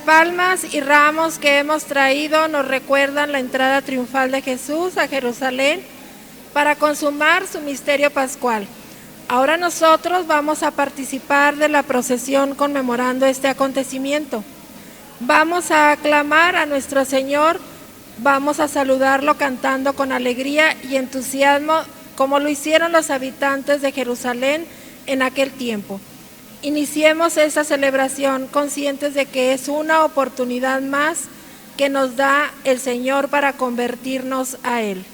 palmas y ramos que hemos traído nos recuerdan la entrada triunfal de Jesús a Jerusalén para consumar su misterio pascual. Ahora nosotros vamos a participar de la procesión conmemorando este acontecimiento. Vamos a aclamar a nuestro Señor, vamos a saludarlo cantando con alegría y entusiasmo, como lo hicieron los habitantes de Jerusalén en aquel tiempo. Iniciemos esta celebración conscientes de que es una oportunidad más que nos da el Señor para convertirnos a Él.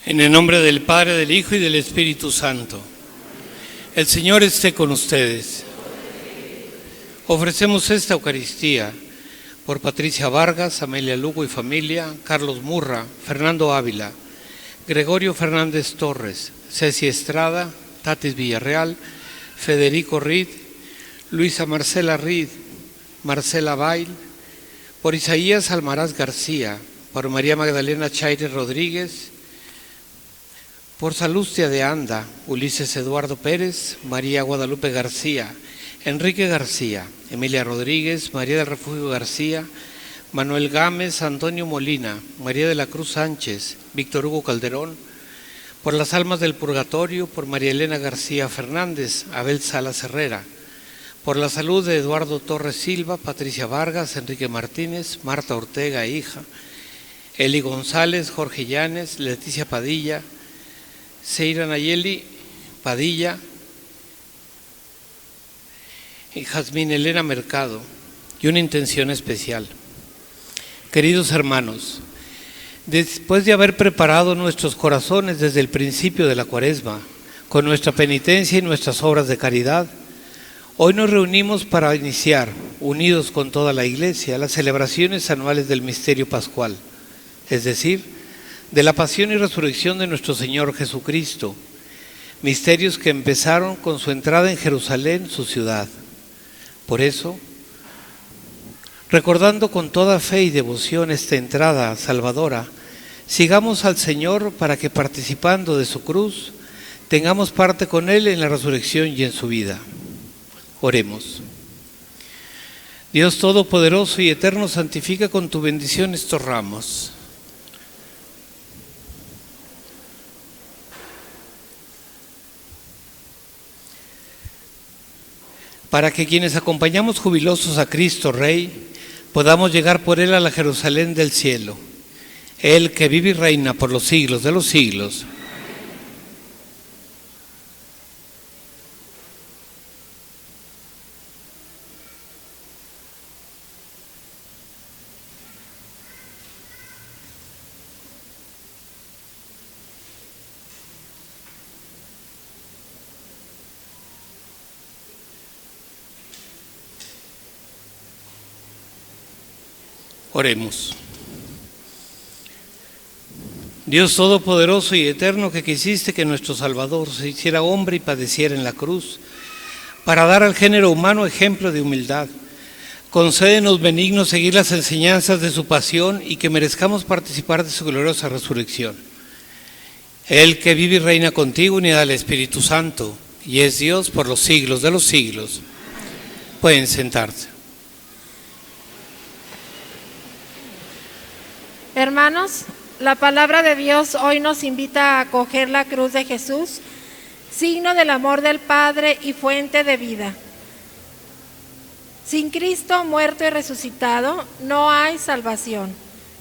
En el nombre del Padre, del Hijo y del Espíritu Santo. El Señor esté con ustedes. Ofrecemos esta Eucaristía por Patricia Vargas, Amelia Lugo y familia, Carlos Murra, Fernando Ávila, Gregorio Fernández Torres, Ceci Estrada, Tatis Villarreal, Federico Rid, Luisa Marcela Rid, Marcela Bail, por Isaías Almaraz García, por María Magdalena Chaire Rodríguez, por Salustia de Anda, Ulises Eduardo Pérez, María Guadalupe García, Enrique García, Emilia Rodríguez, María del Refugio García, Manuel Gámez, Antonio Molina, María de la Cruz Sánchez, Víctor Hugo Calderón, por las almas del purgatorio, por María Elena García Fernández, Abel Salas Herrera, por la salud de Eduardo Torres Silva, Patricia Vargas, Enrique Martínez, Marta Ortega, hija, Eli González, Jorge Llanes, Leticia Padilla, Seira Nayeli Padilla y Jazmín Elena Mercado, y una intención especial. Queridos hermanos, después de haber preparado nuestros corazones desde el principio de la Cuaresma, con nuestra penitencia y nuestras obras de caridad, hoy nos reunimos para iniciar, unidos con toda la Iglesia, las celebraciones anuales del misterio pascual, es decir, de la pasión y resurrección de nuestro Señor Jesucristo, misterios que empezaron con su entrada en Jerusalén, su ciudad. Por eso, recordando con toda fe y devoción esta entrada salvadora, sigamos al Señor para que, participando de su cruz, tengamos parte con Él en la resurrección y en su vida. Oremos. Dios Todopoderoso y Eterno, santifica con tu bendición estos ramos. Para que quienes acompañamos jubilosos a Cristo Rey, podamos llegar por Él a la Jerusalén del cielo. Él que vive y reina por los siglos de los siglos. Oremos. Dios Todopoderoso y Eterno, que quisiste que nuestro Salvador se hiciera hombre y padeciera en la cruz, para dar al género humano ejemplo de humildad, Concédenos, benigno, seguir las enseñanzas de su pasión y que merezcamos participar de su gloriosa resurrección. Él que vive y reina contigo, unidad del Espíritu Santo, y es Dios por los siglos de los siglos. Pueden sentarse. Hermanos, la palabra de Dios hoy nos invita a acoger la cruz de Jesús, signo del amor del Padre y fuente de vida. Sin Cristo muerto y resucitado no hay salvación.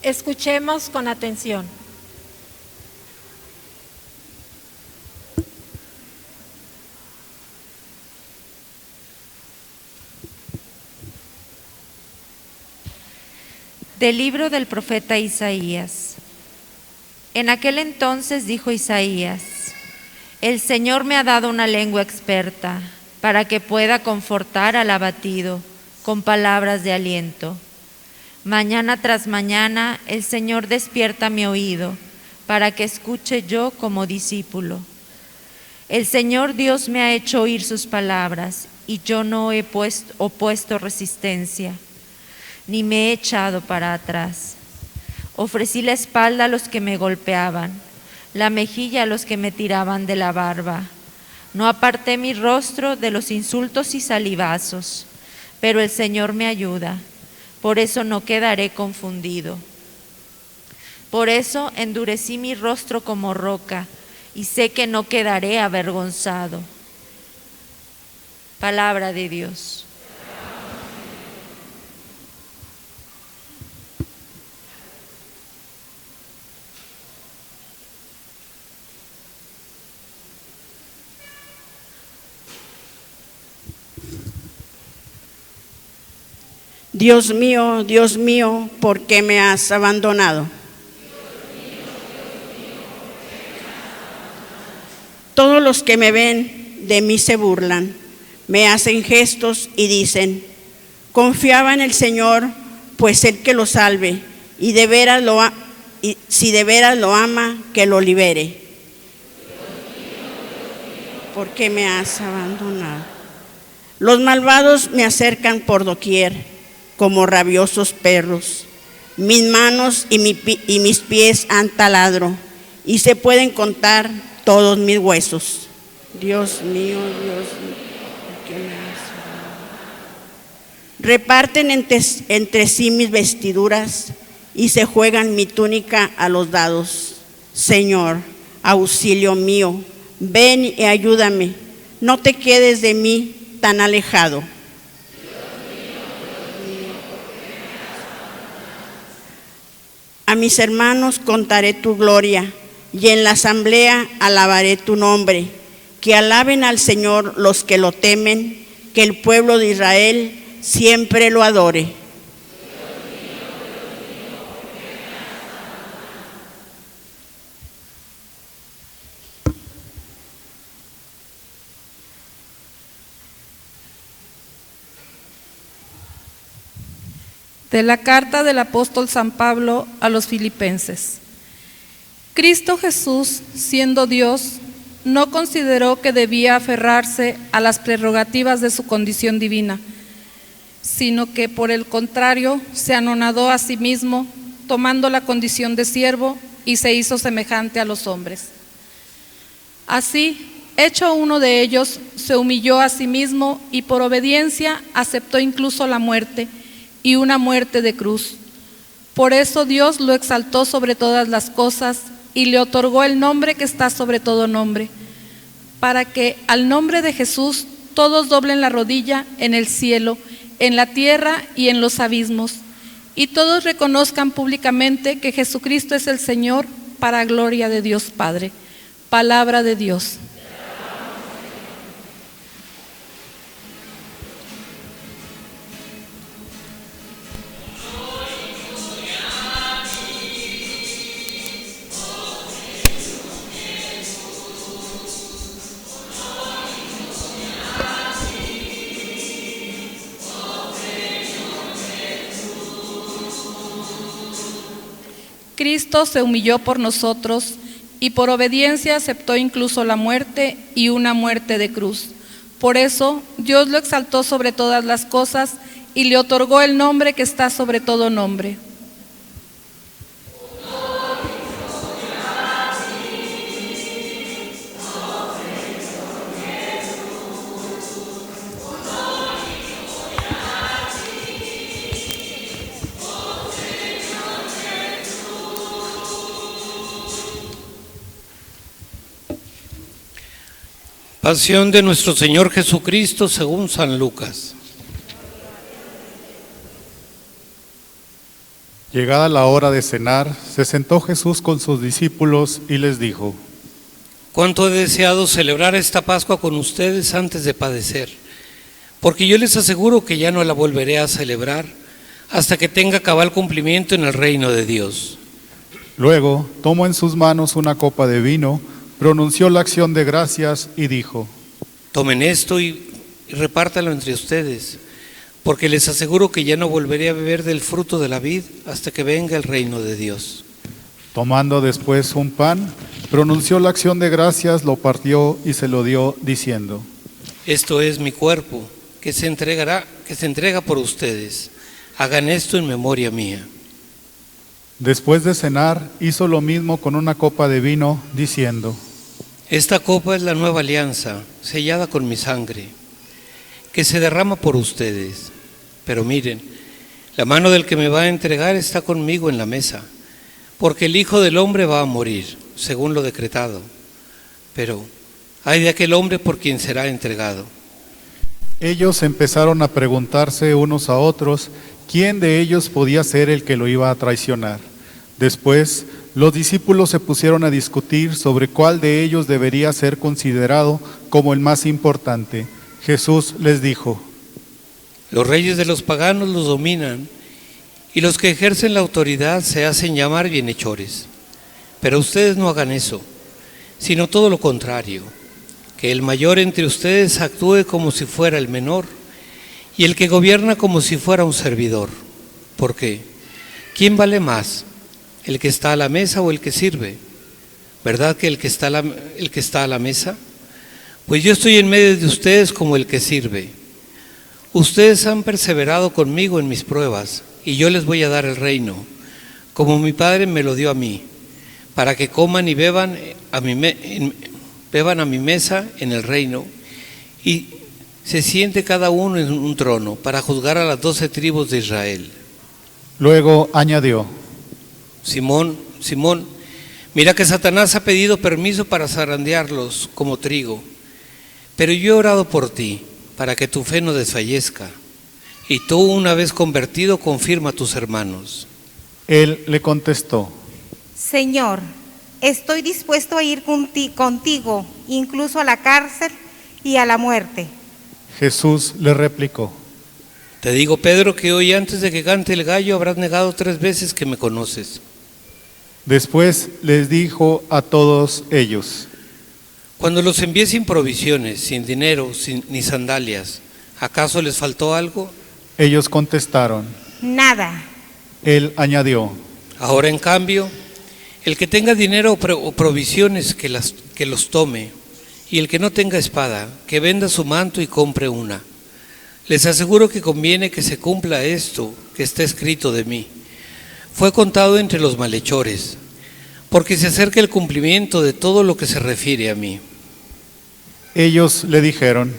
Escuchemos con atención. Del libro del profeta Isaías. En aquel entonces dijo Isaías: El Señor me ha dado una lengua experta para que pueda confortar al abatido con palabras de aliento. Mañana tras mañana el Señor despierta mi oído para que escuche yo como discípulo. El Señor Dios me ha hecho oír sus palabras y yo no he opuesto resistencia, ni me he echado para atrás. Ofrecí la espalda a los que me golpeaban, la mejilla a los que me tiraban de la barba. No aparté mi rostro de los insultos y salivazos, pero el Señor me ayuda, por eso no quedaré confundido. Por eso endurecí mi rostro como roca y sé que no quedaré avergonzado. Palabra de Dios. Dios mío, ¿por qué me has abandonado? Todos los que me ven de mí se burlan, me hacen gestos y dicen: confiaba en el Señor, pues Él que lo salve, y si de veras lo ama, que lo libere. ¿Por qué me has abandonado? Los malvados me acercan por doquier, como rabiosos perros. Mis manos y mis pies han taladro, y se pueden contar todos mis huesos. Dios mío, ¿por qué me has abandonado? Reparten entre sí mis vestiduras y se juegan mi túnica a los dados. Señor, auxilio mío, ven y ayúdame, no te quedes de mí tan alejado. A mis hermanos contaré tu gloria y en la asamblea alabaré tu nombre. Que alaben al Señor los que lo temen, que el pueblo de Israel siempre lo adore. De la carta del apóstol San Pablo a los Filipenses. Cristo Jesús, siendo Dios, no consideró que debía aferrarse a las prerrogativas de su condición divina, sino que por el contrario se anonadó a sí mismo, tomando la condición de siervo, y se hizo semejante a los hombres. Así, hecho uno de ellos, se humilló a sí mismo y por obediencia aceptó incluso la muerte, y una muerte de cruz. Por eso Dios lo exaltó sobre todas las cosas y le otorgó el nombre que está sobre todo nombre, para que al nombre de Jesús todos doblen la rodilla en el cielo, en la tierra y en los abismos, y todos reconozcan públicamente que Jesucristo es el Señor, para gloria de Dios Padre. Palabra de Dios. Cristo se humilló por nosotros y por obediencia aceptó incluso la muerte y una muerte de cruz. Por eso Dios lo exaltó sobre todas las cosas y le otorgó el nombre que está sobre todo nombre. Pasión de nuestro Señor Jesucristo según San Lucas. Llegada la hora de cenar, se sentó Jesús con sus discípulos y les dijo: Cuánto he deseado celebrar esta Pascua con ustedes antes de padecer, porque yo les aseguro que ya no la volveré a celebrar hasta que tenga cabal cumplimiento en el reino de Dios. Luego tomó en sus manos una copa de vino, pronunció la acción de gracias y dijo: Tomen esto y repártalo entre ustedes, porque les aseguro que ya no volveré a beber del fruto de la vid hasta que venga el reino de Dios. Tomando después un pan, pronunció la acción de gracias, lo partió y se lo dio, diciendo: Esto es mi cuerpo, que se entrega por ustedes. Hagan esto en memoria mía. Después de cenar, hizo lo mismo con una copa de vino, diciendo: Esta copa es la nueva alianza, sellada con mi sangre, que se derrama por ustedes. Pero miren, la mano del que me va a entregar está conmigo en la mesa, porque el Hijo del Hombre va a morir, según lo decretado. Pero ay de aquel hombre por quien será entregado. Ellos empezaron a preguntarse unos a otros quién de ellos podía ser el que lo iba a traicionar. Después, los discípulos se pusieron a discutir sobre cuál de ellos debería ser considerado como el más importante. Jesús les dijo: Los reyes de los paganos los dominan, y los que ejercen la autoridad se hacen llamar bienhechores. Pero ustedes no hagan eso, sino todo lo contrario, que el mayor entre ustedes actúe como si fuera el menor, y el que gobierna como si fuera un servidor. ¿Por qué? ¿Quién vale más, el que está a la mesa o el que sirve? ¿Verdad que el que está a la mesa? Pues yo estoy en medio de ustedes como el que sirve. Ustedes han perseverado conmigo en mis pruebas, y yo les voy a dar el reino, como mi Padre me lo dio a mí, para que coman y beban a mi mesa en el reino, y se siente cada uno en un trono, para juzgar a las 12 tribus de Israel. Luego añadió: Simón, Simón, mira que Satanás ha pedido permiso para zarandearlos como trigo, pero yo he orado por ti, para que tu fe no desfallezca, y tú, una vez convertido, confirma a tus hermanos. Él le contestó: Señor, estoy dispuesto a ir contigo, incluso a la cárcel y a la muerte. Jesús le replicó: Te digo, Pedro, que hoy antes de que cante el gallo habrás negado 3 veces que me conoces. Después les dijo a todos ellos: Cuando los envié sin provisiones, sin dinero, ni sandalias, ¿acaso les faltó algo? Ellos contestaron: Nada. Él añadió: Ahora, en cambio, el que tenga dinero o provisiones, que los tome, y el que no tenga espada, que venda su manto y compre una. Les aseguro que conviene que se cumpla esto que está escrito de mí. Fue contado entre los malhechores, porque se acerca el cumplimiento de todo lo que se refiere a mí. Ellos le dijeron: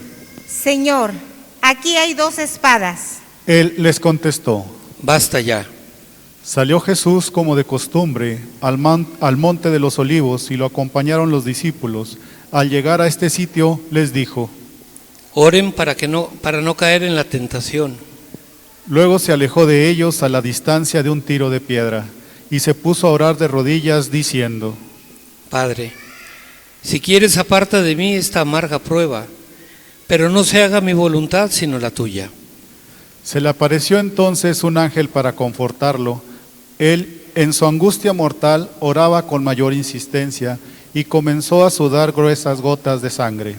Señor, aquí hay 2 espadas. Él les contestó: Basta ya. Salió Jesús como de costumbre al monte de los olivos y lo acompañaron los discípulos. Al llegar a este sitio les dijo: Oren para no caer en la tentación. Luego se alejó de ellos a la distancia de un tiro de piedra y se puso a orar de rodillas diciendo: Padre, si quieres, aparta de mí esta amarga prueba, pero no se haga mi voluntad sino la tuya. Se le apareció entonces un ángel para confortarlo. Él, en su angustia mortal, oraba con mayor insistencia y comenzó a sudar gruesas gotas de sangre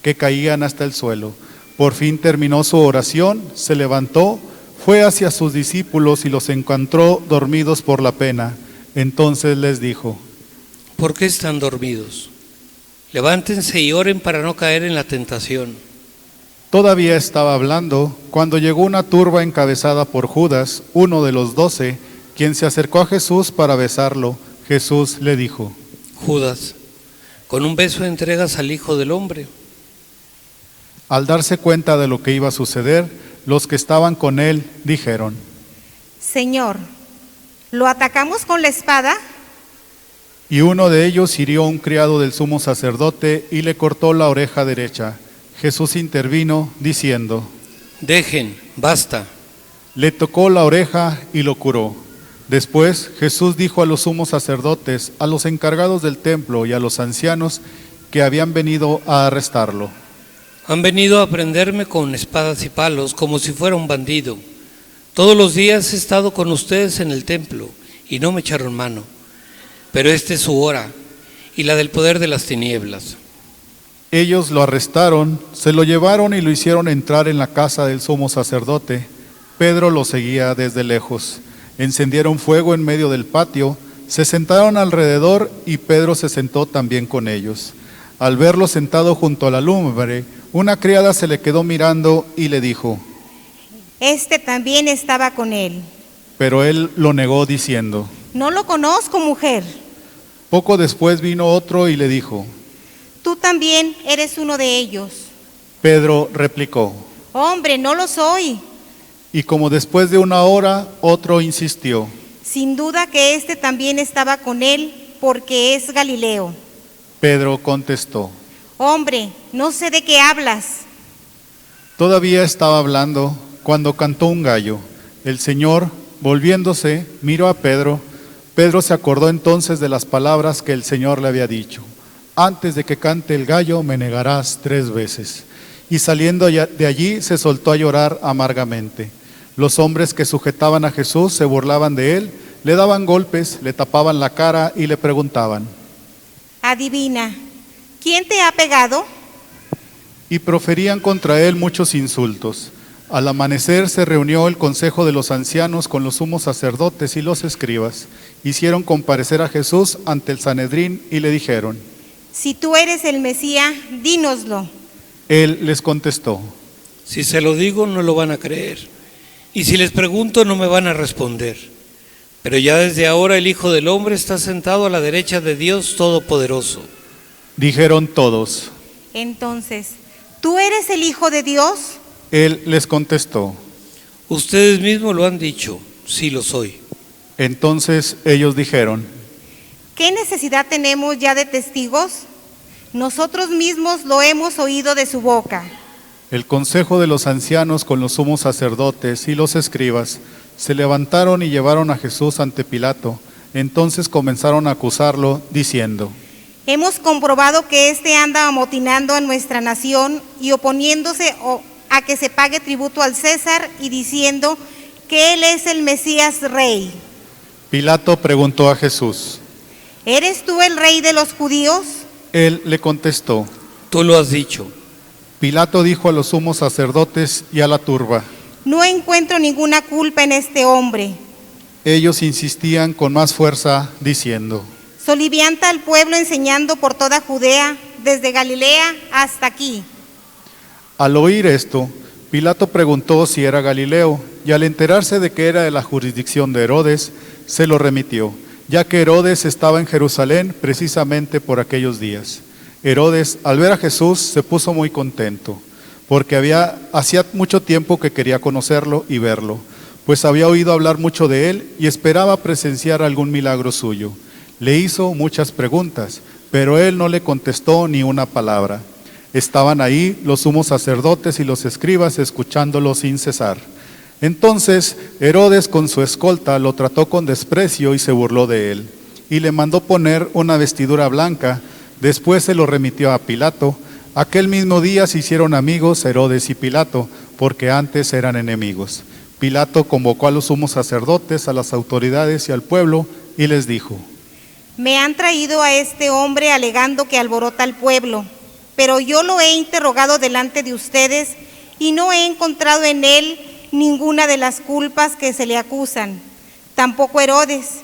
que caían hasta el suelo. Por fin terminó su oración, se levantó, fue hacia sus discípulos y los encontró dormidos por la pena. Entonces les dijo: ¿Por qué están dormidos? Levántense y oren para no caer en la tentación. Todavía estaba hablando cuando llegó una turba encabezada por Judas, uno de los 12, quien se acercó a Jesús para besarlo. Jesús le dijo: Judas, ¿con un beso entregas al Hijo del Hombre? Al darse cuenta de lo que iba a suceder, los que estaban con él dijeron: Señor, ¿lo atacamos con la espada? Y uno de ellos hirió a un criado del sumo sacerdote y le cortó la oreja derecha. Jesús intervino diciendo: Dejen, basta. Le tocó la oreja y lo curó. Después Jesús dijo a los sumos sacerdotes, a los encargados del templo y a los ancianos que habían venido a arrestarlo: Han venido a prenderme con espadas y palos como si fuera un bandido. Todos los días he estado con ustedes en el templo y no me echaron mano. Pero esta es su hora y la del poder de las tinieblas. Ellos lo arrestaron, se lo llevaron y lo hicieron entrar en la casa del sumo sacerdote. Pedro lo seguía desde lejos. Encendieron fuego en medio del patio, se sentaron alrededor y Pedro se sentó también con ellos. Al verlo sentado junto a la lumbre, una criada se le quedó mirando y le dijo: Este también estaba con él. Pero él lo negó diciendo: No lo conozco, mujer. Poco después vino otro y le dijo: Tú también eres uno de ellos. Pedro replicó: Hombre, no lo soy. Y como después de una hora, otro insistió: Sin duda que este también estaba con él, porque es Galileo. Pedro contestó: Hombre, no sé de qué hablas. Todavía estaba hablando cuando cantó un gallo. El Señor, volviéndose, miró a Pedro. Pedro se acordó entonces de las palabras que el Señor le había dicho: Antes de que cante el gallo, me negarás 3 veces. Y saliendo de allí, se soltó a llorar amargamente. Los hombres que sujetaban a Jesús se burlaban de él, le daban golpes, le tapaban la cara y le preguntaban: Adivina, ¿quién te ha pegado? Y proferían contra él muchos insultos. Al amanecer se reunió el consejo de los ancianos con los sumos sacerdotes y los escribas. Hicieron comparecer a Jesús ante el Sanedrín y le dijeron: Si tú eres el Mesías, dínoslo. Él les contestó: Si se lo digo, no lo van a creer. Y si les pregunto, no me van a responder. Pero ya desde ahora el Hijo del Hombre está sentado a la derecha de Dios Todopoderoso. Dijeron todos. Entonces, ¿tú eres el Hijo de Dios? Él les contestó: Ustedes mismos lo han dicho, sí lo soy. Entonces ellos dijeron: ¿Qué necesidad tenemos ya de testigos? Nosotros mismos lo hemos oído de su boca. El consejo de los ancianos con los sumos sacerdotes y los escribas se levantaron y llevaron a Jesús ante Pilato. Entonces comenzaron a acusarlo, diciendo: Hemos comprobado que éste anda amotinando a nuestra nación y oponiéndose a que se pague tributo al César y diciendo que él es el Mesías rey. Pilato preguntó a Jesús: ¿Eres tú el rey de los judíos? Él le contestó: Tú lo has dicho. Pilato dijo a los sumos sacerdotes y a la turba: No encuentro ninguna culpa en este hombre. Ellos insistían con más fuerza, diciendo: Solivianta al pueblo enseñando por toda Judea, desde Galilea hasta aquí. Al oír esto, Pilato preguntó si era Galileo, y al enterarse de que era de la jurisdicción de Herodes, se lo remitió, ya que Herodes estaba en Jerusalén precisamente por aquellos días. Herodes, al ver a Jesús, se puso muy contento, porque hacía mucho tiempo que quería conocerlo y verlo, pues había oído hablar mucho de él y esperaba presenciar algún milagro suyo. Le hizo muchas preguntas, pero él no le contestó ni una palabra. Estaban ahí los sumos sacerdotes y los escribas escuchándolo sin cesar. Entonces Herodes con su escolta lo trató con desprecio y se burló de él, y le mandó poner una vestidura blanca. Después se lo remitió a Pilato. Aquel mismo día se hicieron amigos Herodes y Pilato, porque antes eran enemigos. Pilato convocó a los sumos sacerdotes, a las autoridades y al pueblo, y les dijo: Me han traído a este hombre alegando que alborota al pueblo, pero yo lo he interrogado delante de ustedes y no he encontrado en él ninguna de las culpas que se le acusan. Tampoco Herodes,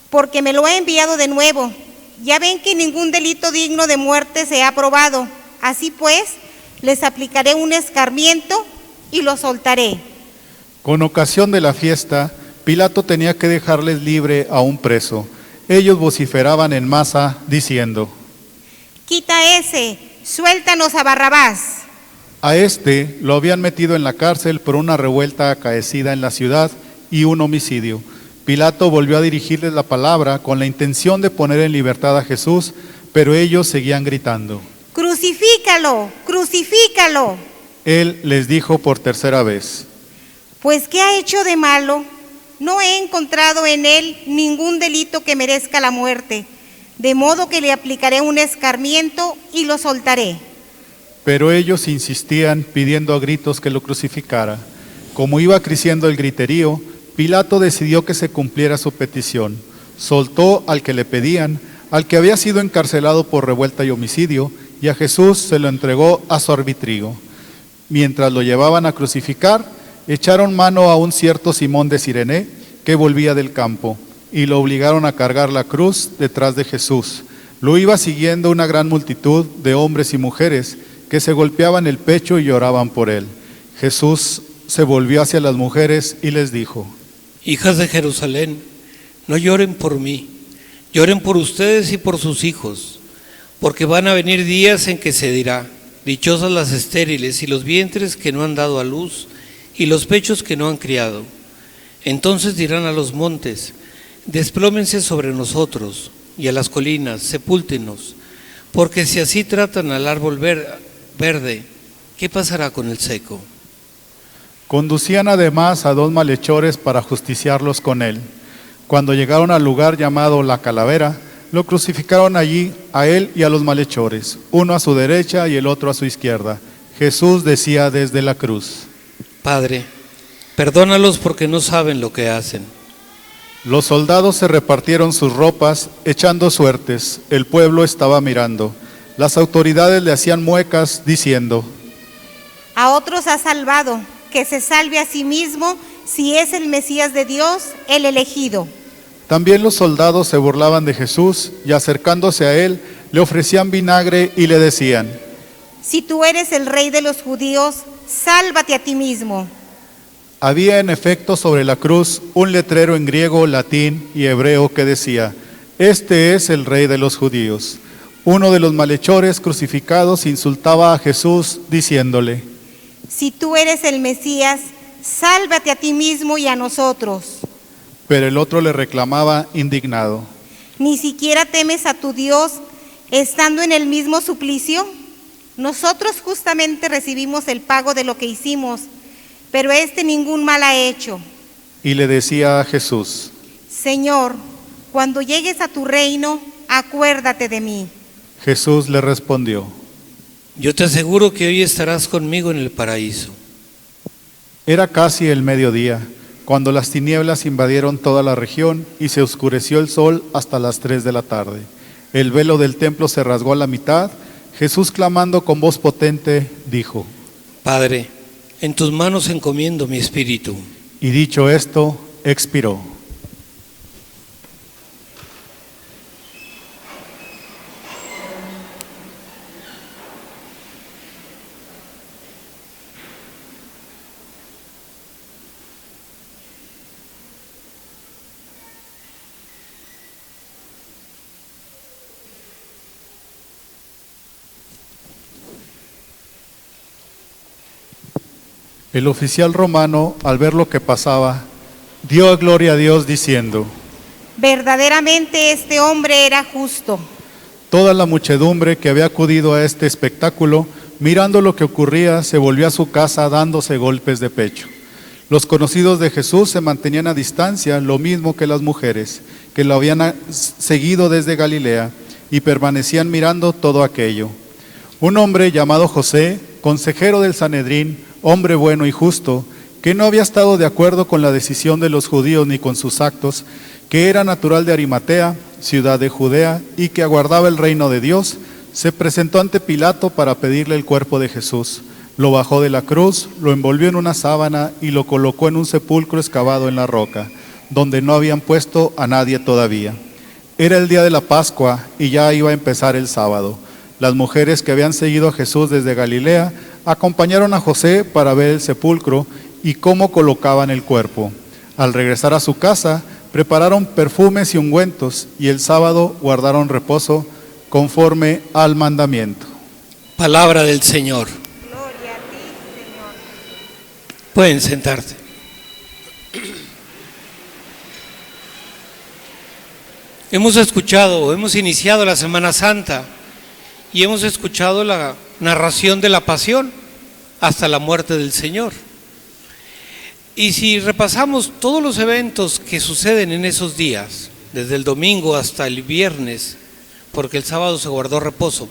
porque me lo he enviado de nuevo. Ya ven que ningún delito digno de muerte se ha probado. Así pues, les aplicaré un escarmiento y los soltaré. Con ocasión de la fiesta, Pilato tenía que dejarles libre a un preso. Ellos vociferaban en masa, diciendo: Quita ese, suéltanos a Barrabás. A este lo habían metido en la cárcel por una revuelta acaecida en la ciudad y un homicidio. Pilato volvió a dirigirles la palabra con la intención de poner en libertad a Jesús, pero ellos seguían gritando. ¡Crucifícalo! ¡Crucifícalo! Él les dijo por tercera vez: Pues, ¿qué ha hecho de malo? No he encontrado en él ningún delito que merezca la muerte, de modo que le aplicaré un escarmiento y lo soltaré. Pero ellos insistían pidiendo a gritos que lo crucificara. Como iba creciendo el griterío, Pilato decidió que se cumpliera su petición. Soltó al que le pedían, al que había sido encarcelado por revuelta y homicidio, y a Jesús se lo entregó a su arbitrio. Mientras lo llevaban a crucificar, echaron mano a un cierto Simón de Cirene, que volvía del campo, y lo obligaron a cargar la cruz detrás de Jesús. Lo iba siguiendo una gran multitud de hombres y mujeres, que se golpeaban el pecho y lloraban por él. Jesús se volvió hacia las mujeres y les dijo: Hijas de Jerusalén, no lloren por mí, lloren por ustedes y por sus hijos, porque van a venir días en que se dirá: dichosas las estériles y los vientres que no han dado a luz y los pechos que no han criado. Entonces dirán a los montes: desplómense sobre nosotros, y a las colinas: sepúltenos, porque si así tratan al árbol verde, ¿qué pasará con el seco? Conducían además a 2 malhechores para justiciarlos con él. Cuando llegaron al lugar llamado La Calavera, lo crucificaron allí a él y a los malhechores, uno a su derecha y el otro a su izquierda. Jesús decía desde la cruz: Padre, perdónalos porque no saben lo que hacen. Los soldados se repartieron sus ropas, echando suertes. El pueblo estaba mirando. Las autoridades le hacían muecas, diciendo: A otros ha salvado, que se salve a sí mismo, si es el Mesías de Dios, el elegido. También los soldados se burlaban de Jesús y acercándose a él, le ofrecían vinagre y le decían: Si tú eres el rey de los judíos, sálvate a ti mismo. Había en efecto sobre la cruz un letrero en griego, latín y hebreo que decía: Este es el rey de los judíos. Uno de los malhechores crucificados insultaba a Jesús diciéndole: Si tú eres el Mesías, sálvate a ti mismo y a nosotros. Pero el otro le reclamaba indignado: ¿Ni siquiera temes a tu Dios estando en el mismo suplicio? Nosotros justamente recibimos el pago de lo que hicimos, pero este ningún mal ha hecho. Y le decía a Jesús: Señor, cuando llegues a tu reino, acuérdate de mí. Jesús le respondió: Yo te aseguro que hoy estarás conmigo en el paraíso. Era casi el mediodía, cuando las tinieblas invadieron toda la región y se oscureció el sol hasta las 3 de la tarde. El velo del templo se rasgó a la mitad. Jesús, clamando con voz potente, dijo: Padre, en tus manos encomiendo mi espíritu. Y dicho esto, expiró. El oficial romano, al ver lo que pasaba, dio gloria a Dios diciendo: Verdaderamente este hombre era justo. Toda la muchedumbre que había acudido a este espectáculo, mirando lo que ocurría, se volvió a su casa dándose golpes de pecho. Los conocidos de Jesús se mantenían a distancia, lo mismo que las mujeres, que lo habían seguido desde Galilea, y permanecían mirando todo aquello. Un hombre llamado José, consejero del Sanedrín, hombre bueno y justo, que no había estado de acuerdo con la decisión de los judíos ni con sus actos, que era natural de Arimatea, ciudad de Judea, y que aguardaba el reino de Dios, se presentó ante Pilato para pedirle el cuerpo de Jesús. Lo bajó de la cruz, lo envolvió en una sábana y lo colocó en un sepulcro excavado en la roca, donde no habían puesto a nadie todavía. Era el día de la Pascua y ya iba a empezar el sábado. Las mujeres que habían seguido a Jesús desde Galilea acompañaron a José para ver el sepulcro y cómo colocaban el cuerpo. Al regresar a su casa, prepararon perfumes y ungüentos, y el sábado guardaron reposo conforme al mandamiento. Palabra del Señor. Gloria a ti, Señor. Pueden sentarse. Hemos iniciado la Semana Santa y hemos escuchado la narración de la pasión hasta la muerte del Señor. Y si repasamos todos los eventos que suceden en esos días, desde el domingo hasta el viernes, porque el sábado se guardó reposo,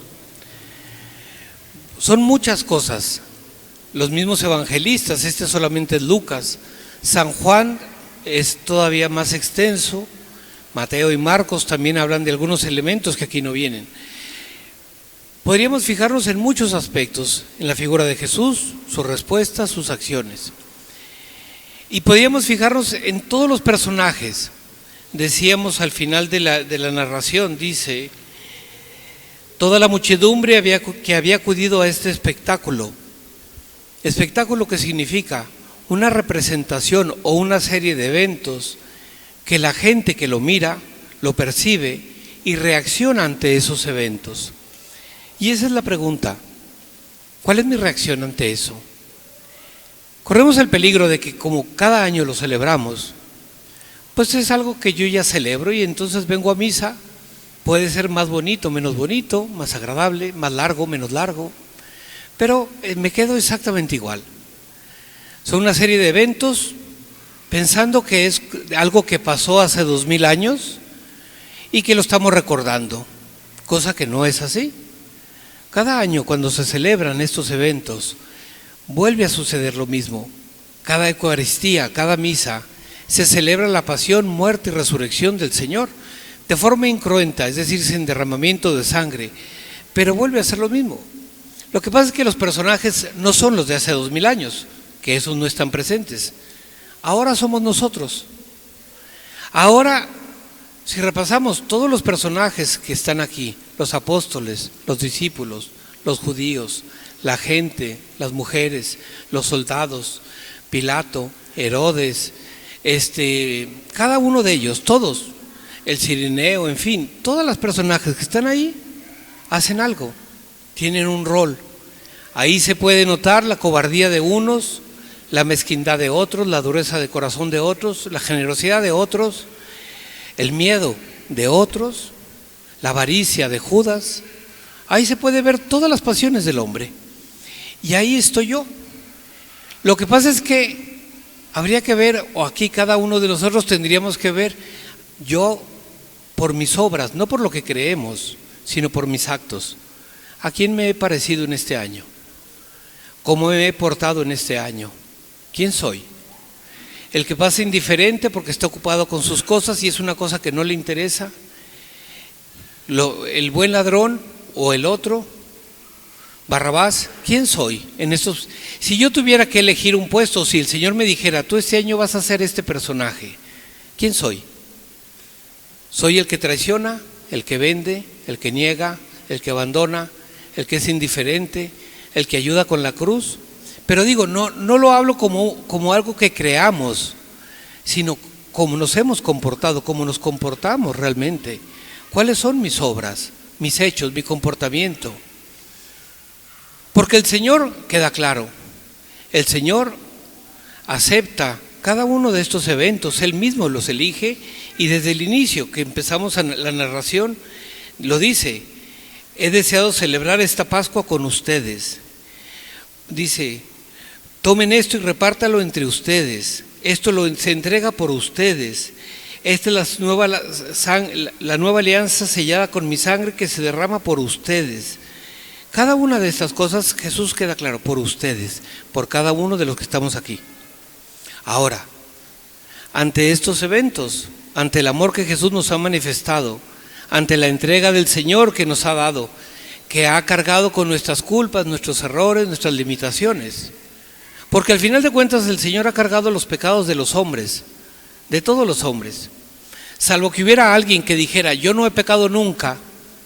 son muchas cosas. Los mismos evangelistas, este solamente es Lucas, San Juan es todavía más extenso, Mateo y Marcos también hablan de algunos elementos que aquí no vienen. Podríamos fijarnos en muchos aspectos, en la figura de Jesús, sus respuestas, sus acciones. Y podríamos fijarnos en todos los personajes. Decíamos al final de la narración, dice, toda la muchedumbre que había acudido a este espectáculo. Espectáculo que significa una representación o una serie de eventos que la gente que lo mira, lo percibe y reacciona ante esos eventos. Y esa es la pregunta, ¿cuál es mi reacción ante eso? Corremos el peligro de que como cada año lo celebramos, pues es algo que yo ya celebro y entonces vengo a misa, puede ser más bonito, menos bonito, más agradable, más largo, menos largo, pero me quedo exactamente igual. Son una serie de eventos pensando que es algo que pasó hace 2000 años y que lo estamos recordando, cosa que no es así. Cada año cuando se celebran estos eventos, vuelve a suceder lo mismo. Cada Eucaristía, cada misa, se celebra la pasión, muerte y resurrección del Señor, de forma incruenta, es decir, sin derramamiento de sangre, pero vuelve a ser lo mismo. Lo que pasa es que los personajes no son los de hace 2000 años, que esos no están presentes. Ahora somos nosotros. Ahora, si repasamos todos los personajes que están aquí, los apóstoles, los discípulos, los judíos, la gente, las mujeres, los soldados, Pilato, Herodes, cada uno de ellos, todos, el Cirineo, en fin, todos los personajes que están ahí hacen algo, tienen un rol. Ahí se puede notar la cobardía de unos, la mezquindad de otros, la dureza de corazón de otros, la generosidad de otros, el miedo de otros, la avaricia de Judas. Ahí se puede ver todas las pasiones del hombre. Y ahí estoy yo. Lo que pasa es que habría que ver, o aquí cada uno de nosotros tendríamos que ver, yo por mis obras, no por lo que creemos, sino por mis actos. ¿A quién me he parecido en este año? ¿Cómo me he portado en este año? ¿Quién soy? ¿El que pasa indiferente porque está ocupado con sus cosas y es una cosa que no le interesa? ¿El buen ladrón o el otro? Barrabás, ¿quién soy? Si yo tuviera que elegir un puesto, si el Señor me dijera, tú este año vas a ser este personaje, ¿quién soy? ¿Soy el que traiciona, el que vende, el que niega, el que abandona, el que es indiferente, el que ayuda con la cruz? Pero digo, no lo hablo como algo que creamos, sino como nos hemos comportado, como nos comportamos realmente. ¿Cuáles son mis obras, mis hechos, mi comportamiento? Porque el Señor, queda claro, el Señor acepta cada uno de estos eventos, Él mismo los elige y desde el inicio que empezamos la narración, lo dice, he deseado celebrar esta Pascua con ustedes. Dice, tomen esto y repártalo entre ustedes, esto se entrega por ustedes, esta es la nueva alianza sellada con mi sangre que se derrama por ustedes. Cada una de estas cosas, Jesús queda claro, por ustedes, por cada uno de los que estamos aquí. Ahora, ante estos eventos, ante el amor que Jesús nos ha manifestado, ante la entrega del Señor que nos ha dado, que ha cargado con nuestras culpas, nuestros errores, nuestras limitaciones, porque al final de cuentas el Señor ha cargado los pecados de los hombres, de todos los hombres, salvo que hubiera alguien que dijera, yo no he pecado nunca,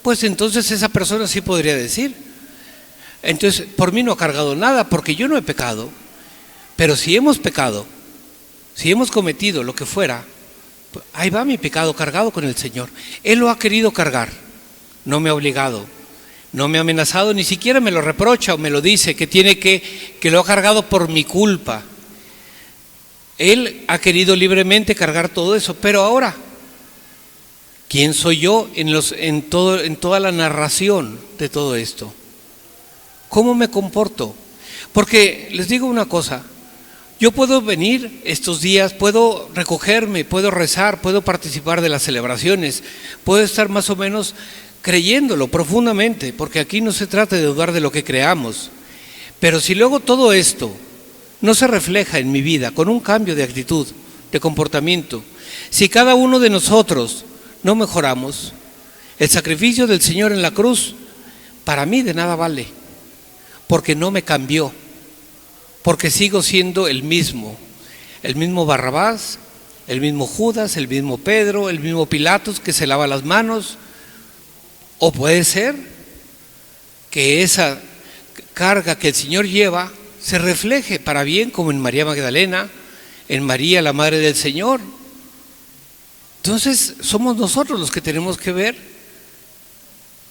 pues entonces esa persona sí podría decir, entonces por mí no ha cargado nada porque yo no he pecado. Pero si hemos pecado, si hemos cometido lo que fuera, pues ahí va mi pecado cargado con el Señor. Él lo ha querido cargar, no me ha obligado, no me ha amenazado, ni siquiera me lo reprocha o me lo dice que lo ha cargado por mi culpa. Él ha querido libremente cargar todo eso, pero ahora, ¿quién soy yo en toda la narración de todo esto? ¿Cómo me comporto? Porque les digo una cosa, yo puedo venir estos días, puedo recogerme, puedo rezar, puedo participar de las celebraciones, puedo estar más o menos creyéndolo profundamente, porque aquí no se trata de dudar de lo que creamos. Pero si luego todo esto no se refleja en mi vida con un cambio de actitud, de comportamiento, si cada uno de nosotros no mejoramos, el sacrificio del Señor en la cruz para mí de nada vale, porque no me cambió, porque sigo siendo el mismo Barrabás, el mismo Judas, el mismo Pedro, el mismo Pilatos que se lava las manos. O puede ser que esa carga que el Señor lleva se refleje para bien, como en María Magdalena, en María, la Madre del Señor. Entonces somos nosotros los que tenemos que ver,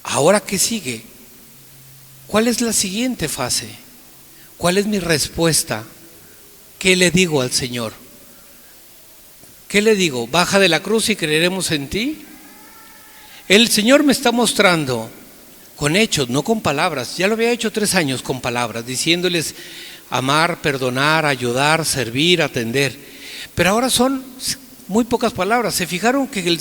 ¿ahora qué sigue? ¿Cuál es la siguiente fase? ¿Cuál es mi respuesta? ¿Qué le digo al Señor? ¿Qué le digo? Baja de la cruz y creeremos en ti. El Señor me está mostrando con hechos, no con palabras. Ya lo había hecho 3 años con palabras, diciéndoles amar, perdonar, ayudar, servir, atender. Pero ahora son muy pocas palabras. ¿Se fijaron que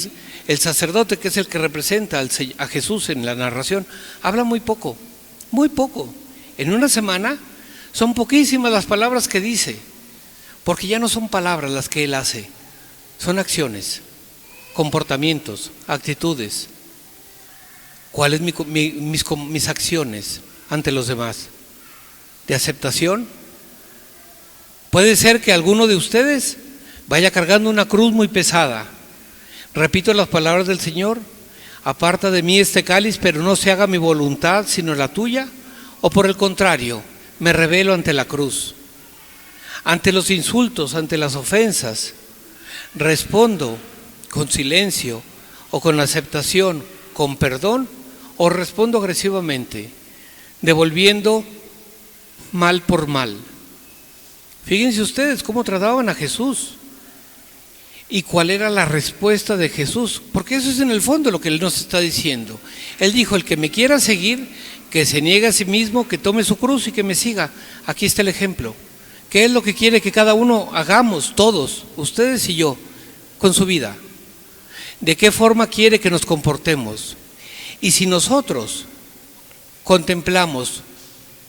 el sacerdote, que es el que representa a Jesús en la narración, habla muy poco? Muy poco. En una semana son poquísimas las palabras que dice, porque ya no son palabras las que Él hace, son acciones, comportamientos, actitudes. ¿Cuáles mis acciones ante los demás? ¿De aceptación? Puede ser que alguno de ustedes vaya cargando una cruz muy pesada. Repito las palabras del Señor: aparta de mí este cáliz, pero no se haga mi voluntad sino la tuya. O por el contrario, me rebelo ante la cruz, ante los insultos, ante las ofensas. Respondo con silencio o con aceptación, con perdón, o respondo agresivamente, devolviendo mal por mal. Fíjense ustedes cómo trataban a Jesús y cuál era la respuesta de Jesús, porque eso es en el fondo lo que Él nos está diciendo. Él dijo: el que me quiera seguir, que se niegue a sí mismo, que tome su cruz y que me siga. Aquí está el ejemplo. ¿Qué es lo que quiere que cada uno hagamos, todos, ustedes y yo, con su vida? ¿De qué forma quiere que nos comportemos? Y si nosotros contemplamos,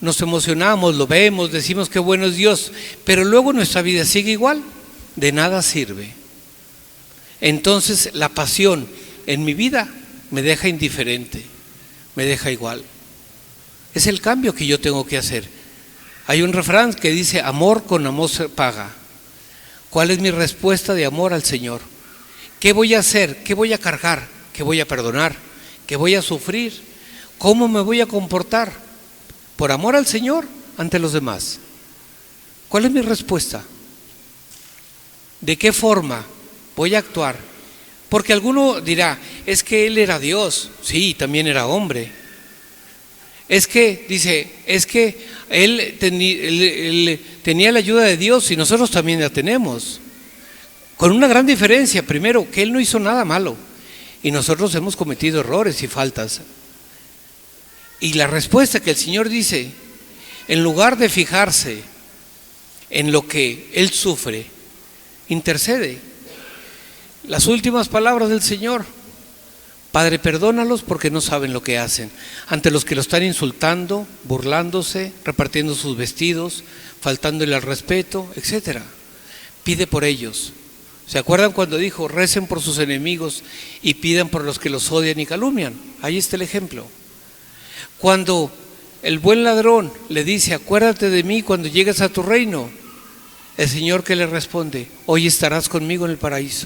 nos emocionamos, lo vemos, decimos qué bueno es Dios, pero luego nuestra vida sigue igual, de nada sirve. Entonces la pasión en mi vida me deja indiferente, me deja igual. Es el cambio que yo tengo que hacer. Hay un refrán que dice: amor con amor se paga. ¿Cuál es mi respuesta de amor al Señor? ¿Qué voy a hacer? ¿Qué voy a cargar? ¿Qué voy a perdonar? ¿Qué voy a sufrir? ¿Cómo me voy a comportar? Por amor al Señor ante los demás. ¿Cuál es mi respuesta? ¿De qué forma voy a actuar? Porque alguno dirá: es que Él era Dios. Sí, también era hombre. Es que, dice, es que él tenía la ayuda de Dios y nosotros también la tenemos. Con una gran diferencia: primero, que Él no hizo nada malo y nosotros hemos cometido errores y faltas. Y la respuesta que el Señor dice, en lugar de fijarse en lo que Él sufre, intercede. Las últimas palabras del Señor: Padre, perdónalos porque no saben lo que hacen. Ante los que lo están insultando, burlándose, repartiendo sus vestidos, faltándole al respeto, etc. Pide por ellos. ¿Se acuerdan cuando dijo: recen por sus enemigos y pidan por los que los odian y calumnian? Ahí está el ejemplo. Cuando el buen ladrón le dice: acuérdate de mí cuando llegues a tu reino, el Señor, ¿qué le responde? Hoy estarás conmigo en el paraíso.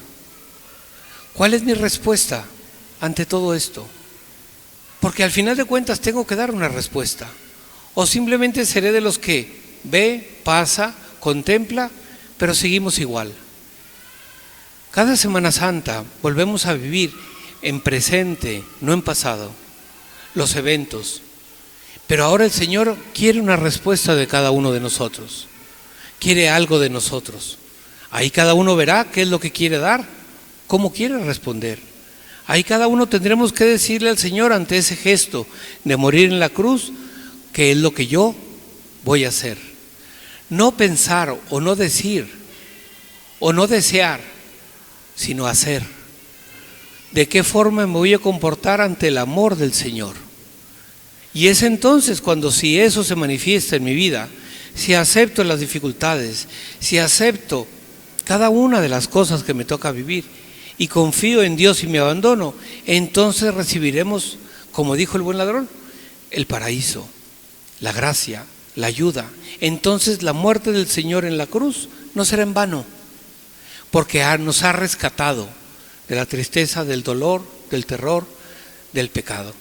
¿Cuál es mi respuesta ante todo esto? Porque al final de cuentas tengo que dar una respuesta. O simplemente seré de los que ve, pasa, contempla, pero seguimos igual. Cada Semana Santa volvemos a vivir en presente, no en pasado, los eventos. Pero ahora el Señor quiere una respuesta de cada uno de nosotros. Quiere algo de nosotros. Ahí cada uno verá qué es lo que quiere dar, cómo quiere responder. Ahí cada uno tendremos que decirle al Señor ante ese gesto de morir en la cruz, qué es lo que yo voy a hacer. No pensar o no decir o no desear, sino hacer. ¿De qué forma me voy a comportar ante el amor del Señor? Y es entonces cuando, si eso se manifiesta en mi vida, si acepto las dificultades, si acepto cada una de las cosas que me toca vivir y confío en Dios y me abandono, entonces recibiremos, como dijo el buen ladrón, el paraíso, la gracia, la ayuda. Entonces la muerte del Señor en la cruz no será en vano, porque nos ha rescatado de la tristeza, del dolor, del terror, del pecado.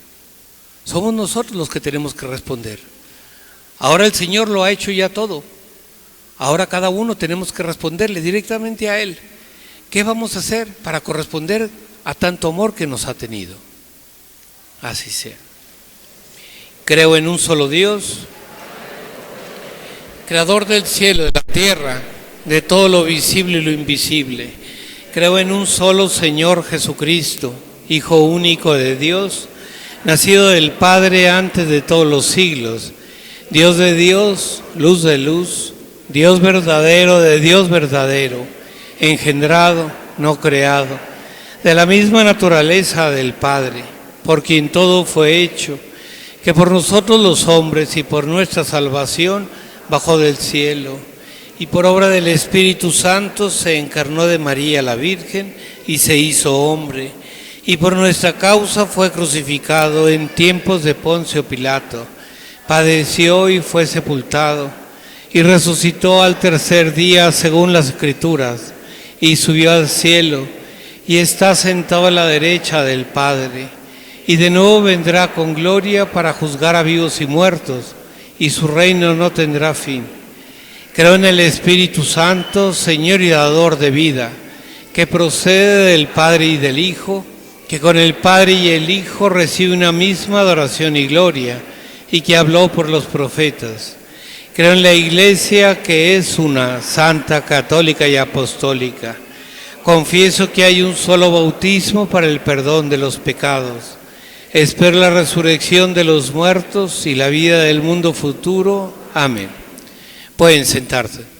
Somos nosotros los que tenemos que responder. Ahora el Señor lo ha hecho ya todo. Ahora cada uno tenemos que responderle directamente a Él. ¿Qué vamos a hacer para corresponder a tanto amor que nos ha tenido? Así sea. Creo en un solo Dios, creador del cielo y de la tierra, de todo lo visible y lo invisible. Creo en un solo Señor Jesucristo, Hijo único de Dios, nacido del Padre antes de todos los siglos, Dios de Dios, luz de luz, Dios verdadero de Dios verdadero, engendrado, no creado, de la misma naturaleza del Padre, por quien todo fue hecho, que por nosotros los hombres y por nuestra salvación bajó del cielo, y por obra del Espíritu Santo se encarnó de María la Virgen y se hizo hombre, y por nuestra causa fue crucificado en tiempos de Poncio Pilato, padeció y fue sepultado, y resucitó al tercer día según las Escrituras, y subió al cielo, y está sentado a la derecha del Padre, y de nuevo vendrá con gloria para juzgar a vivos y muertos, y su reino no tendrá fin. Creo en el Espíritu Santo, Señor y dador de vida, que procede del Padre y del Hijo, que con el Padre y el Hijo recibe una misma adoración y gloria, y que habló por los profetas. Creo en la Iglesia, que es una, santa, católica y apostólica. Confieso que hay un solo bautismo para el perdón de los pecados. Espero la resurrección de los muertos y la vida del mundo futuro. Amén. Pueden sentarse.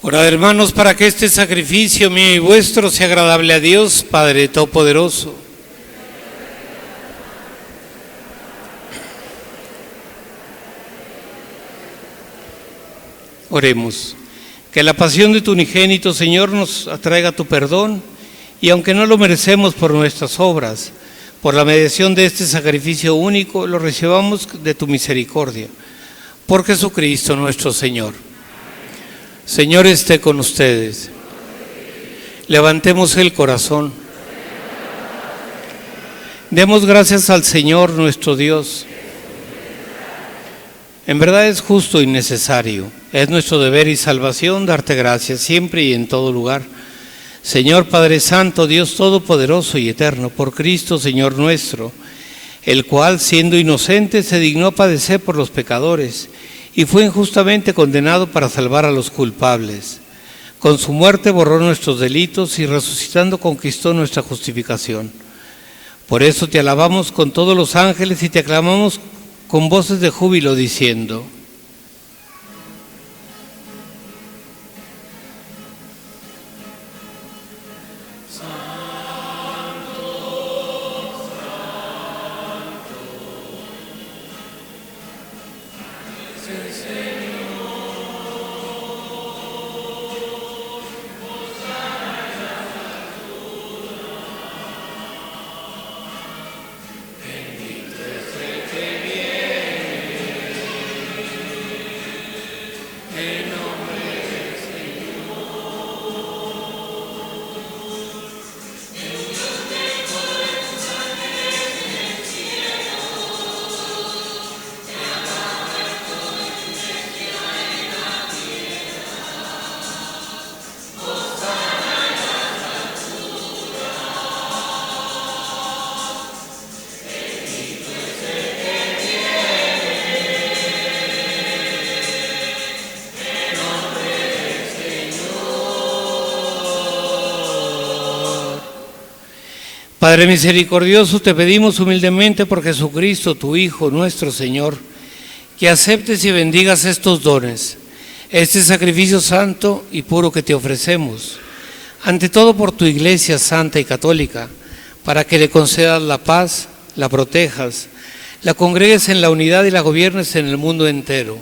Orad, hermanos, para que este sacrificio mío y vuestro sea agradable a Dios, Padre Todopoderoso. Oremos. Que la pasión de tu unigénito, Señor, nos atraiga tu perdón, y aunque no lo merecemos por nuestras obras, por la mediación de este sacrificio único, lo recibamos de tu misericordia. Por Jesucristo nuestro Señor. Señor, esté con ustedes. Levantemos el corazón. Demos gracias al Señor nuestro Dios. En verdad es justo y necesario. Es nuestro deber y salvación darte gracias siempre y en todo lugar. Señor Padre Santo, Dios Todopoderoso y Eterno, por Cristo, Señor nuestro, el cual, siendo inocente, se dignó padecer por los pecadores y fue injustamente condenado para salvar a los culpables. Con su muerte borró nuestros delitos y resucitando conquistó nuestra justificación. Por eso te alabamos con todos los ángeles y te aclamamos con voces de júbilo diciendo: Padre misericordioso, te pedimos humildemente por Jesucristo, tu Hijo, nuestro Señor, que aceptes y bendigas estos dones, este sacrificio santo y puro que te ofrecemos, ante todo por tu Iglesia santa y católica, para que le concedas la paz, la protejas, la congregues en la unidad y la gobiernes en el mundo entero.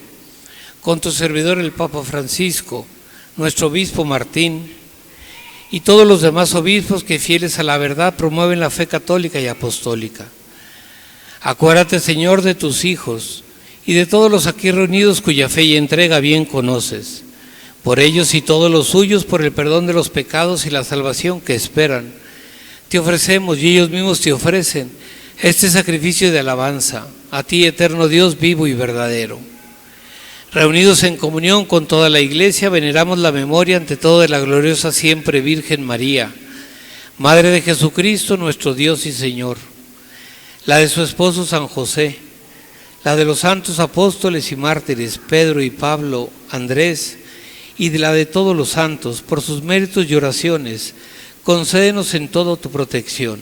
Con tu servidor el Papa Francisco, nuestro obispo Martín, y todos los demás obispos que fieles a la verdad promueven la fe católica y apostólica. Acuérdate, Señor, de tus hijos y de todos los aquí reunidos cuya fe y entrega bien conoces. Por ellos y todos los suyos, por el perdón de los pecados y la salvación que esperan, te ofrecemos y ellos mismos te ofrecen este sacrificio de alabanza, a ti, eterno Dios vivo y verdadero. Reunidos en comunión con toda la Iglesia, veneramos la memoria ante todo de la gloriosa siempre Virgen María, Madre de Jesucristo, nuestro Dios y Señor, la de su esposo San José, la de los santos apóstoles y mártires, Pedro y Pablo, Andrés, y de la de todos los santos, por sus méritos y oraciones, concédenos en todo tu protección.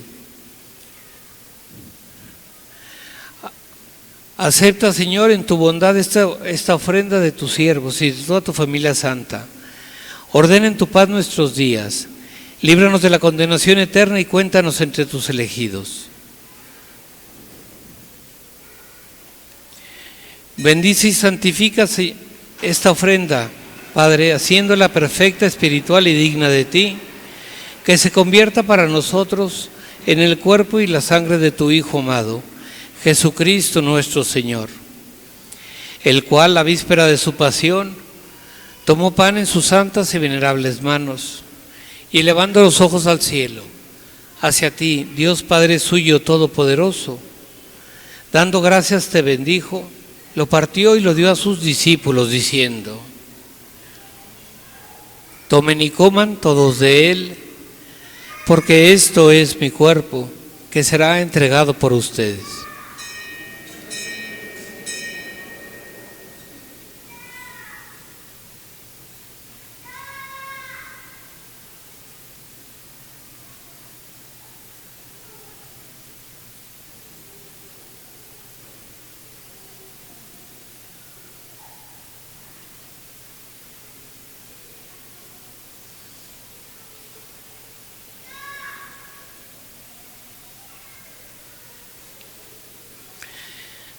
Acepta, Señor, en tu bondad esta ofrenda de tus siervos y de toda tu familia santa. Ordena en tu paz nuestros días. Líbranos de la condenación eterna y cuéntanos entre tus elegidos. Bendice y santifica esta ofrenda, Padre, haciéndola perfecta, espiritual y digna de ti, que se convierta para nosotros en el cuerpo y la sangre de tu Hijo amado, Jesucristo nuestro Señor, el cual, la víspera de su pasión, tomó pan en sus santas y venerables manos, y elevando los ojos al cielo, hacia ti, Dios Padre suyo todopoderoso, dando gracias te bendijo, lo partió y lo dio a sus discípulos, diciendo: tomen y coman todos de él, porque esto es mi cuerpo, que será entregado por ustedes.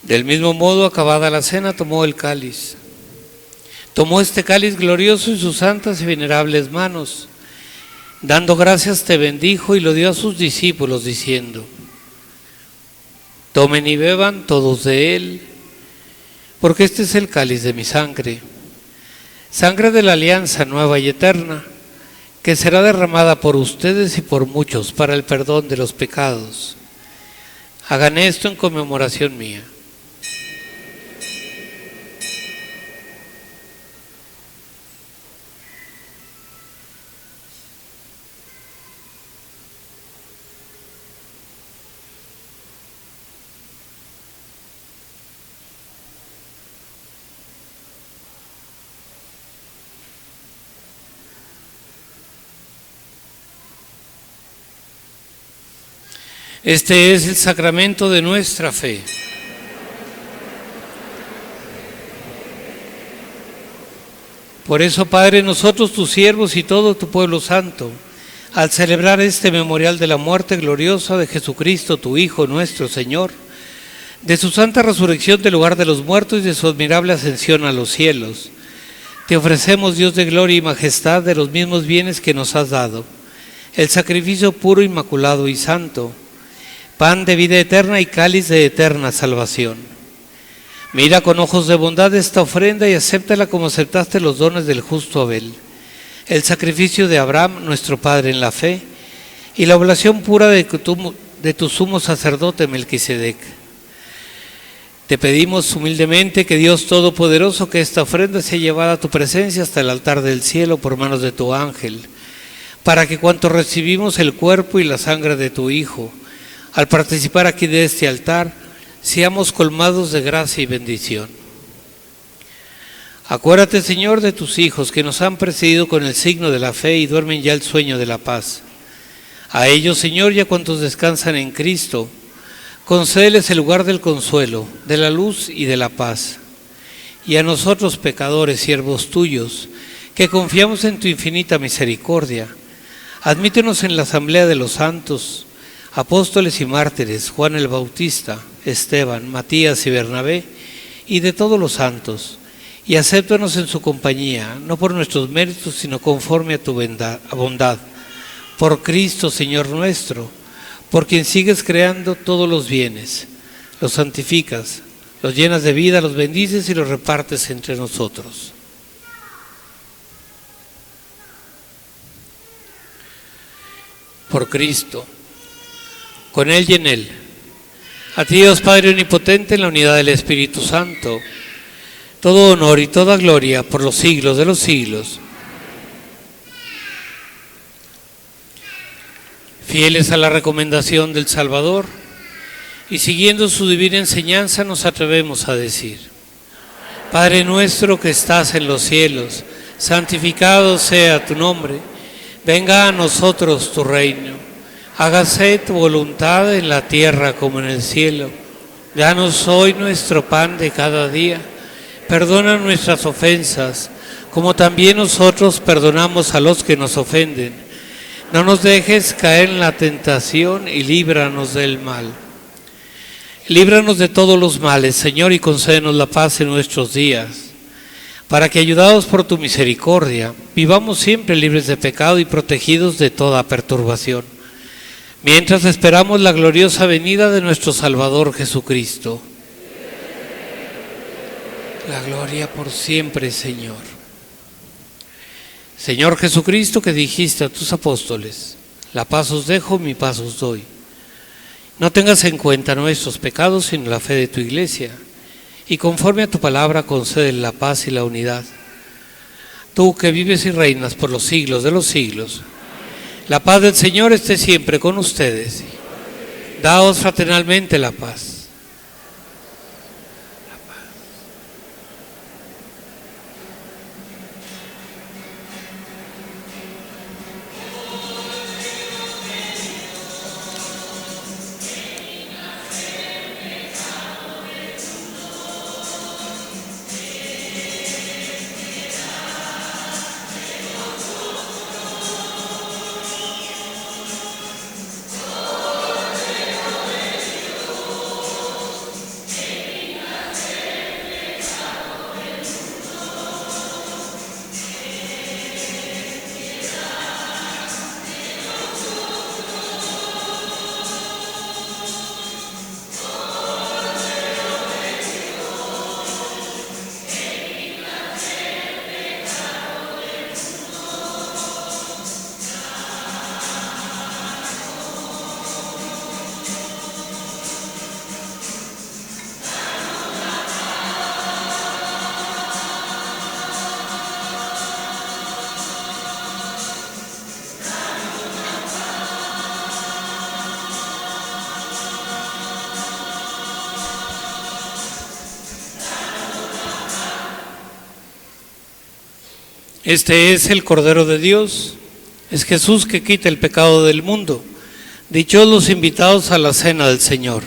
Del mismo modo, acabada la cena, tomó el cáliz. Tomó este cáliz glorioso en sus santas y venerables manos. Dando gracias, te bendijo y lo dio a sus discípulos, diciendo: tomen y beban todos de él, porque este es el cáliz de mi sangre, sangre de la alianza nueva y eterna, que será derramada por ustedes y por muchos para el perdón de los pecados. Hagan esto en conmemoración mía. Este es el sacramento de nuestra fe. Por eso, Padre, nosotros, tus siervos y todo tu pueblo santo, al celebrar este memorial de la muerte gloriosa de Jesucristo, tu Hijo, nuestro Señor, de su santa resurrección del lugar de los muertos y de su admirable ascensión a los cielos, te ofrecemos, Dios de gloria y majestad, de los mismos bienes que nos has dado, el sacrificio puro, inmaculado y santo, pan de vida eterna y cáliz de eterna salvación. Mira con ojos de bondad esta ofrenda y acéptala como aceptaste los dones del justo Abel, el sacrificio de Abraham, nuestro Padre en la fe, y la oblación pura de tu sumo sacerdote Melquisedec. Te pedimos humildemente que Dios Todopoderoso, que esta ofrenda sea llevada a tu presencia hasta el altar del cielo por manos de tu ángel, para que cuanto recibimos el cuerpo y la sangre de tu Hijo, al participar aquí de este altar, seamos colmados de gracia y bendición. Acuérdate, Señor, de tus hijos que nos han precedido con el signo de la fe y duermen ya el sueño de la paz. A ellos, Señor, y a cuantos descansan en Cristo, concédeles el lugar del consuelo, de la luz y de la paz. Y a nosotros, pecadores, siervos tuyos, que confiamos en tu infinita misericordia, admítenos en la asamblea de los santos, apóstoles y mártires, Juan el Bautista, Esteban, Matías y Bernabé, y de todos los santos, y acéptanos en su compañía, no por nuestros méritos, sino conforme a tu bondad, por Cristo, Señor nuestro, por quien sigues creando todos los bienes, los santificas, los llenas de vida, los bendices y los repartes entre nosotros. Por Cristo, con Él y en Él. A ti, Dios Padre Omnipotente, en la unidad del Espíritu Santo, todo honor y toda gloria por los siglos de los siglos. Fieles a la recomendación del Salvador y siguiendo su divina enseñanza, nos atrevemos a decir: Padre nuestro que estás en los cielos, santificado sea tu nombre, venga a nosotros tu reino. Hágase tu voluntad en la tierra como en el cielo. Danos hoy nuestro pan de cada día. Perdona nuestras ofensas, como también nosotros perdonamos a los que nos ofenden. No nos dejes caer en la tentación y líbranos del mal. Líbranos de todos los males, Señor, y concédenos la paz en nuestros días, para que, ayudados por tu misericordia, vivamos siempre libres de pecado y protegidos de toda perturbación, mientras esperamos la gloriosa venida de nuestro Salvador Jesucristo. La gloria por siempre, Señor. Señor Jesucristo, que dijiste a tus apóstoles: la paz os dejo, mi paz os doy. No tengas en cuenta nuestros pecados, sino la fe de tu Iglesia, y conforme a tu palabra concede la paz y la unidad. Tú que vives y reinas por los siglos de los siglos, la paz del Señor esté siempre con ustedes. Daos fraternalmente la paz. Este es el Cordero de Dios, es Jesús que quita el pecado del mundo. Dichosos los invitados a la cena del Señor.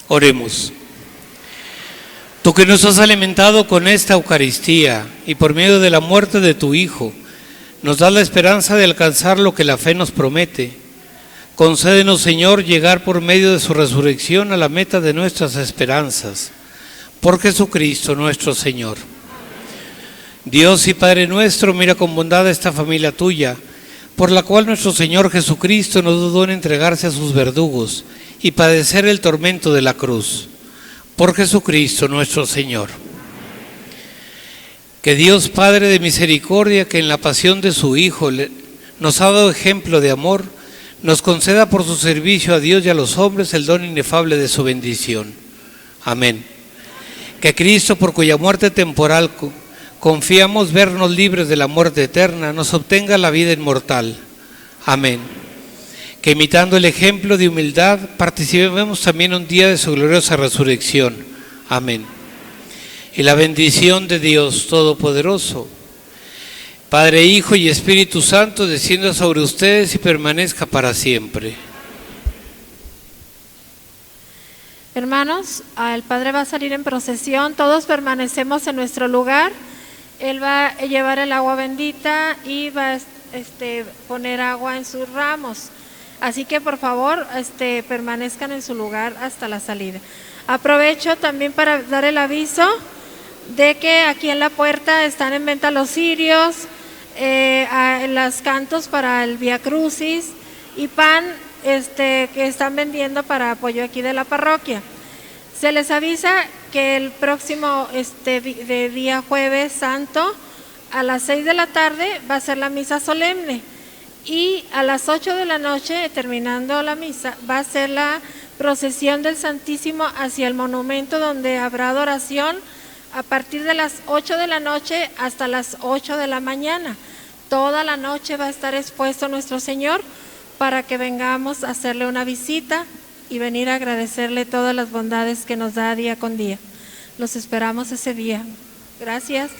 Oremos. Tú que nos has alimentado con esta Eucaristía y por medio de la muerte de tu Hijo, nos das la esperanza de alcanzar lo que la fe nos promete. Concédenos, Señor, llegar por medio de su resurrección a la meta de nuestras esperanzas. Por Jesucristo nuestro Señor. Dios y Padre nuestro, mira con bondad a esta familia tuya, por la cual nuestro Señor Jesucristo no dudó en entregarse a sus verdugos y padecer el tormento de la cruz. Por Jesucristo nuestro Señor. Que Dios Padre de misericordia, que en la pasión de su Hijo nos ha dado ejemplo de amor, nos conceda por su servicio a Dios y a los hombres el don inefable de su bendición. Amén. Que Cristo, por cuya muerte temporal confiamos vernos libres de la muerte eterna, nos obtenga la vida inmortal. Amén. Que imitando el ejemplo de humildad, participemos también un día de su gloriosa resurrección. Amén. Y la bendición de Dios Todopoderoso, Padre, Hijo y Espíritu Santo, descienda sobre ustedes y permanezca para siempre. Hermanos, el Padre va a salir en procesión, todos permanecemos en nuestro lugar. Él va a llevar el agua bendita y va a poner agua en sus ramos. Así que por favor permanezcan en su lugar hasta la salida. Aprovecho también para dar el aviso de que aquí en la puerta están en venta los cirios, los cantos para el Vía Crucis y pan que están vendiendo para apoyo aquí de la parroquia. Se les avisa que el próximo de día Jueves Santo a las 6 de la tarde va a ser la misa solemne y a las 8 de la noche, terminando la misa, va a ser la procesión del Santísimo hacia el monumento, donde habrá adoración a partir de las 8 de la noche hasta las 8 de la mañana. Toda la noche va a estar expuesto nuestro Señor para que vengamos a hacerle una visita y venir a agradecerle todas las bondades que nos da día con día. Los esperamos ese día. Gracias.